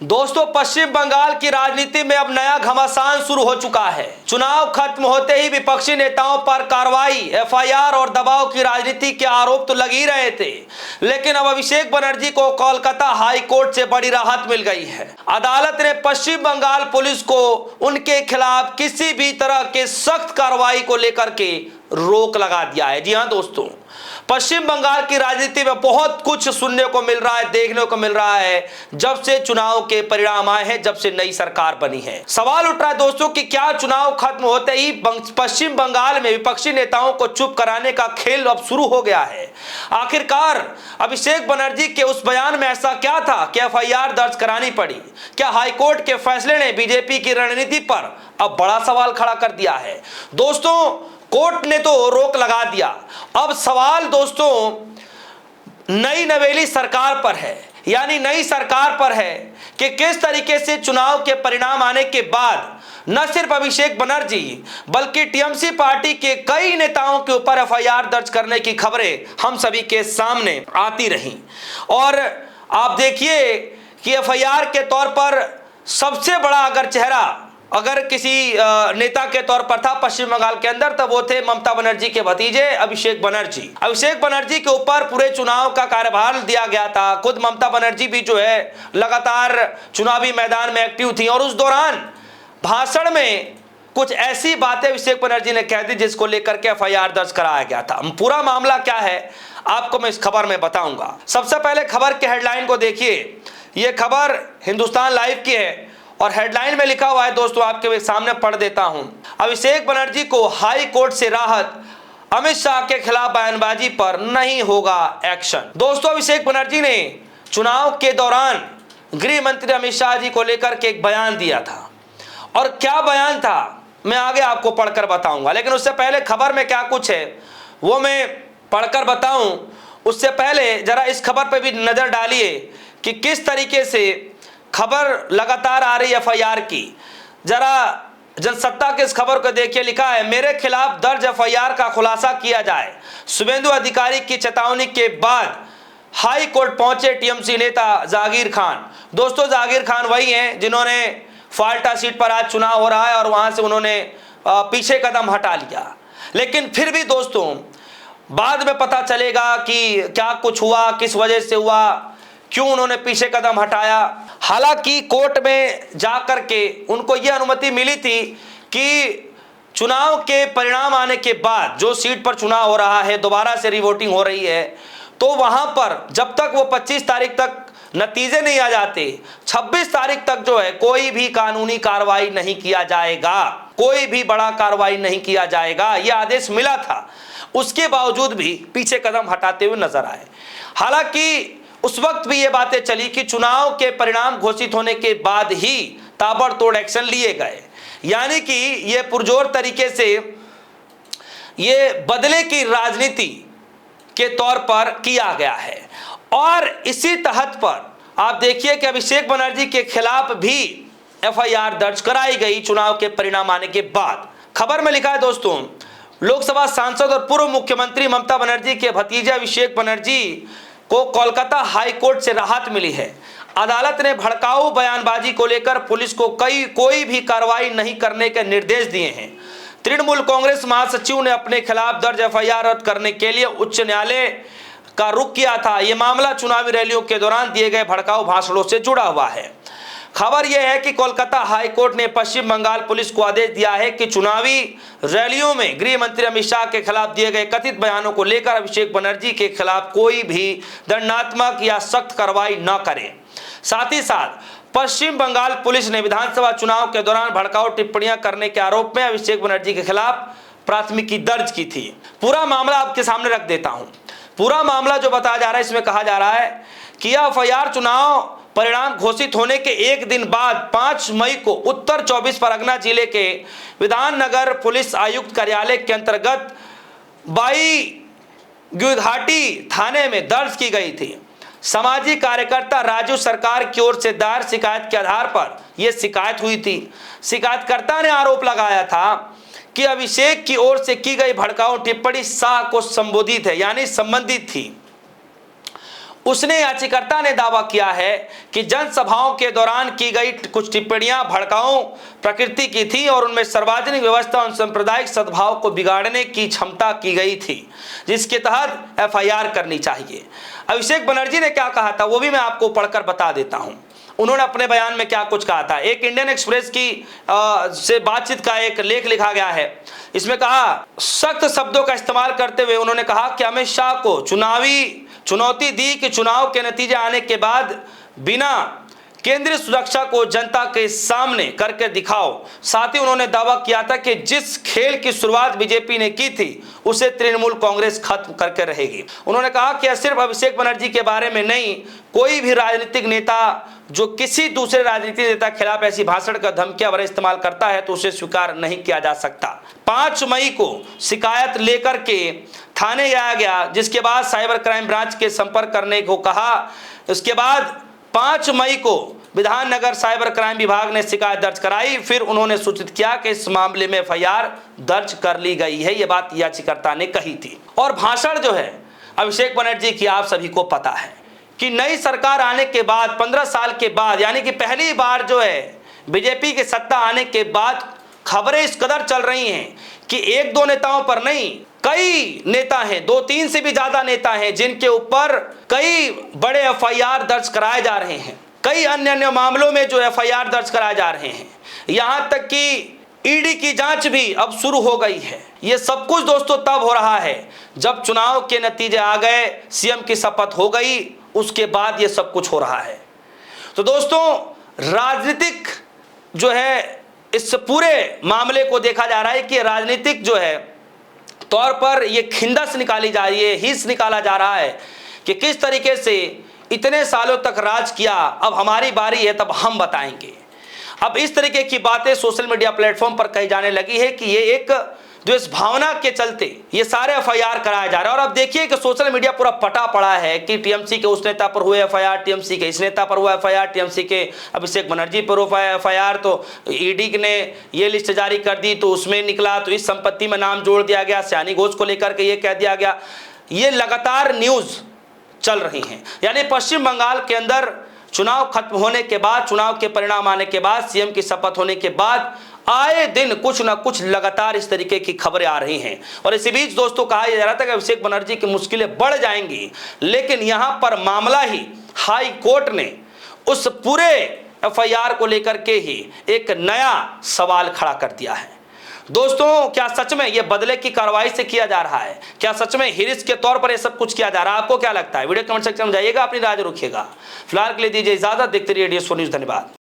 दोस्तों, पश्चिम बंगाल की राजनीति में अब नया घमासान शुरू हो चुका है। चुनाव खत्म होते ही विपक्षी नेताओं पर कार्रवाई, एफआईआर और दबाव की राजनीति के आरोप तो लग ही रहे थे, लेकिन अब अभिषेक बनर्जी को कोलकाता हाई कोर्ट से बड़ी राहत मिल गई है। अदालत ने पश्चिम बंगाल पुलिस को उनके खिलाफ किसी भी तरह के सख्त कार्रवाई को लेकर के रोक लगा दिया है। जी हाँ दोस्तों, पश्चिम बंगाल की राजनीति में बहुत कुछ सुनने को मिल रहा है, देखने को मिल रहा है जब से चुनाव के परिणाम आए हैं, जब से नई सरकार बनी है। सवाल उठ रहा है दोस्तों कि क्या चुनाव खत्म होते ही पश्चिम बंगाल में विपक्षी नेताओं को चुप कराने का खेल अब शुरू हो गया है? आखिरकार अभिषेक बनर्जी के उस बयान में ऐसा क्या था कि एफआईआर दर्ज करानी पड़ी? क्या हाईकोर्ट के फैसले ने बीजेपी की रणनीति पर अब बड़ा सवाल खड़ा कर दिया है? दोस्तों, कोर्ट ने तो रोक लगा दिया, अब सवाल दोस्तों नई नवेली सरकार पर है, यानी नई सरकार पर है कि किस तरीके से चुनाव के परिणाम आने के बाद न सिर्फ अभिषेक बनर्जी बल्कि टीएमसी पार्टी के कई नेताओं के ऊपर एफआईआर दर्ज करने की खबरें हम सभी के सामने आती रहीं। और आप देखिए कि एफआईआर के तौर पर सबसे बड़ा अगर चेहरा अगर किसी नेता के तौर पर था पश्चिम बंगाल के अंदर, तब वो थे ममता बनर्जी के भतीजे अभिषेक बनर्जी। अभिषेक बनर्जी के ऊपर पूरे चुनाव का कार्यभार दिया गया था। खुद ममता बनर्जी भी जो है लगातार चुनावी मैदान में एक्टिव थी और उस दौरान भाषण में कुछ ऐसी बातें अभिषेक बनर्जी ने कह दी जिसको लेकर के एफआईआर दर्ज कराया गया था। पूरा मामला क्या है आपको मैं इस खबर में बताऊंगा। सबसे पहले खबर के हेडलाइन को देखिए। यह खबर हिंदुस्तान लाइव की है और हेडलाइन में लिखा हुआ है दोस्तों, आपके सामने पढ़ देता हूं। अभिषेक बनर्जी को हाई कोर्ट से राहत, अमित शाह के खिलाफ बयानबाजी पर नहीं होगा एक्शन। दोस्तों, अभिषेक बनर्जी ने चुनाव के दौरान गृह मंत्री अमित शाह जी को लेकर के एक बयान दिया था, और क्या बयान था मैं आगे आपको पढ़कर बताऊंगा, लेकिन उससे पहले खबर में क्या कुछ है वो मैं पढ़कर बताऊं उससे पहले जरा इस खबर पर भी नजर डालिए कि किस तरीके से खबर लगातार आ रही है एफआईआर की। जरा जनसत्ता के इस खबर को देखिए, लिखा है मेरे खिलाफ दर्ज एफआईआर का खुलासा किया जाए। शुभेंदु अधिकारी की चेतावनी के बाद हाई कोर्ट पहुंचे टीएमसी नेता जागीर खान। दोस्तों, जागीर खान वही हैं जिन्होंने फाल्टा सीट पर आज चुनाव हो रहा है और वहां से उन्होंने पीछे कदम हटा लिया, लेकिन फिर भी दोस्तों बाद में पता चलेगा कि क्या कुछ हुआ, किस वजह से हुआ, क्यों उन्होंने पीछे कदम हटाया। हालांकि कोर्ट में जाकर के उनको यह अनुमति मिली थी कि चुनाव के परिणाम आने के बाद जो सीट पर चुनाव हो रहा है, दोबारा से रिवोटिंग हो रही है, तो वहां पर जब तक वो 25 तारीख तक नतीजे नहीं आ जाते, 26 तारीख तक जो है कोई भी कानूनी कार्रवाई नहीं किया जाएगा, कोई भी बड़ा कार्रवाई नहीं किया जाएगा, यह आदेश मिला था। उसके बावजूद भी पीछे कदम हटाते हुए नजर आए। हालांकि उस वक्त भी ये बातें चली कि चुनाव के परिणाम घोषित होने के बाद ही ताबड़तोड़ एक्शन लिए गए, यानी कि ये पुरजोर तरीके से ये बदले की राजनीति के तौर पर किया गया है। और इसी तहत पर आप देखिए कि अभिषेक बनर्जी के खिलाफ भी एफआईआर दर्ज कराई गई चुनाव के परिणाम आने के बाद। खबर में लिखा है दोस्तों, लोकसभा सांसद और पूर्व मुख्यमंत्री ममता बनर्जी के भतीजे अभिषेक बनर्जी को कोलकाता हाई कोर्ट से राहत मिली है। अदालत ने भड़काऊ बयानबाजी को लेकर पुलिस को कोई भी कार्रवाई नहीं करने के निर्देश दिए हैं। तृणमूल कांग्रेस महासचिव ने अपने खिलाफ दर्ज एफआईआर रद्द करने के लिए उच्च न्यायालय का रुख किया था। यह मामला चुनावी रैलियों के दौरान दिए गए भड़काऊ भाषणों से जुड़ा हुआ है। खबर यह है कि कोलकाता हाई कोर्ट ने पश्चिम बंगाल पुलिस को आदेश दिया है कि चुनावी रैलियों में गृह मंत्री अमित शाह के खिलाफ दिए गए कथित बयानों को लेकर अभिषेक बनर्जी के खिलाफ कोई भी दंडात्मक या सख्त कार्रवाई न करे। साथ ही साथ पश्चिम बंगाल पुलिस ने विधानसभा चुनाव के दौरान भड़काऊ टिप्पणियां करने के आरोप में अभिषेक बनर्जी के खिलाफ प्राथमिकी दर्ज की थी। पूरा मामला आपके सामने रख देता हूं। पूरा मामला जो बताया जा रहा है, इसमें कहा जा रहा है कि यह एफआईआर चुनाव परिणाम घोषित होने के एक दिन बाद 5 मई को उत्तर 24 परगना जिले के विधाननगर पुलिस आयुक्त कार्यालय के अंतर्गत बाईघाटी थाने में दर्ज की गई थी। सामाजिक कार्यकर्ता राजू सरकार की ओर से दायर शिकायत के आधार पर यह शिकायत हुई थी। शिकायतकर्ता ने आरोप लगाया था कि अभिषेक की ओर से की गई भड़काऊ टिप्पणी शाह को संबोधित है, यानी संबंधित थी। उसने याचिकाकर्ता ने दावा किया है कि जनसभाओं के दौरान की गई कुछ टिप्पणियां भड़काऊ प्रकृति की थी और उनमें सार्वजनिक व्यवस्था और सांप्रदायिक सद्भाव को बिगाड़ने की क्षमता की गई थी, जिसके तहत एफआईआर करनी चाहिए। अभिषेक बनर्जी ने क्या कहा था वो भी मैं आपको पढ़कर बता देता हूं। उन्होंने अपने बयान में क्या कुछ कहा था। एक इंडियन एक्सप्रेस की से बातचीत का एक लेख लिखा गया है। इसमें कहा, सख्त शब्दों का इस्तेमाल करते हुए उन्होंने कहा कि अमित शाह को चुनौती दी कि चुनाव के नतीजे आने के बाद बिना केंद्रीय सुरक्षा को जनता के सामने करके दिखाओ। साथ ही उन्होंने दावा किया था कि जिस खेल की शुरुआत बीजेपी ने की थी उसे तृणमूल कांग्रेस खत्म करके रहेगी। उन्होंने कहा कि यह सिर्फ अभिषेक बनर्जी के बारे में नहीं, कोई भी राजनीतिक नेता जो किसी दूसरे राजनीतिक नेता के खिलाफ ऐसी भाषण का धमकियां वगैरह इस्तेमाल करता है तो उसे स्वीकार नहीं किया जा सकता। 5 मई को शिकायत लेकर के थाने जाया गया, जिसके बाद साइबर क्राइम ब्रांच के संपर्क करने को कहा। उसके बाद 5 मई को विधाननगर साइबर क्राइम विभाग ने शिकायत दर्ज कराई। फिर उन्होंने सूचित किया कि इस मामले में एफआईआर दर्ज कर ली गई है। यह बात याचिकाकर्ता ने कही थी। और भाषण जो है अभिषेक बनर्जी की आप सभी को पता है कि नई सरकार आने के बाद 15 साल के बाद, यानी कि पहली बार जो है बीजेपी के सत्ता आने के बाद खबरें इस कदर चल रही हैं कि 1-2 नेताओं पर नहीं, कई नेता हैं, 2-3 से भी ज्यादा नेता हैं जिनके ऊपर कई बड़े एफआईआर दर्ज कराए जा रहे हैं। कई अन्य मामलों में जो एफआईआर दर्ज कराए जा रहे हैं। यहां तक कि ईडी की जांच भी अब शुरू हो गई है। यह सब कुछ दोस्तों तब हो रहा है जब चुनाव के नतीजे आ गए, सीएम की शपथ हो गई, उसके बाद यह सब कुछ हो रहा है। तो दोस्तों राजनीतिक जो है इस पूरे मामले को देखा जा रहा है कि राजनीतिक जो है तौर पर यह खिंदस निकाली जा रही है, हिस्स निकाला जा रहा है कि किस तरीके से इतने सालों तक राज किया, अब हमारी बारी है तब हम बताएंगे। अब इस तरीके की बातें सोशल मीडिया प्लेटफॉर्म पर कही जाने लगी है कि ये एक द्वेष भावना के चलते ये सारे एफआईआर कराए जा रहे हैं। और अब देखिए कि सोशल मीडिया पूरा पटा पड़ा है कि टीएमसी के उस नेता पर हुए एफआईआर, टीएमसी के इस नेता पर हुआ एफआईआर, टीएमसी के अभिषेक बनर्जी पर हुआ एफआईआर, तो ईडी ने ये लिस्ट जारी कर दी तो उसमें निकला तो इस संपत्ति में नाम जोड़ दिया गया, सयानी घोष को लेकर के ये कह दिया गया। ये लगातार न्यूज चल रही हैं। यानी पश्चिम बंगाल के अंदर चुनाव खत्म होने के बाद, चुनाव के परिणाम आने के बाद, सीएम की शपथ होने के बाद आए दिन कुछ ना कुछ लगातार इस तरीके की खबरें आ रही हैं। और इसी बीच दोस्तों कहा जा रहा था कि अभिषेक बनर्जी की मुश्किलें बढ़ जाएंगी, लेकिन यहां पर मामला ही हाई कोर्ट ने उस पूरे एफआईआर को लेकर के ही एक नया सवाल खड़ा कर दिया है। दोस्तों क्या सच में ये बदले की कार्रवाई से किया जा रहा है? क्या सच में हिरिस के तौर पर ये सब कुछ किया जा रहा है? आपको क्या लगता है? वीडियो कमेंट सेक्शन में जाइएगा, अपनी राय रखिएगा। फिलहाल के लिए दीजिए इजाजत। देखते रहिए DS4 न्यूज़। धन्यवाद।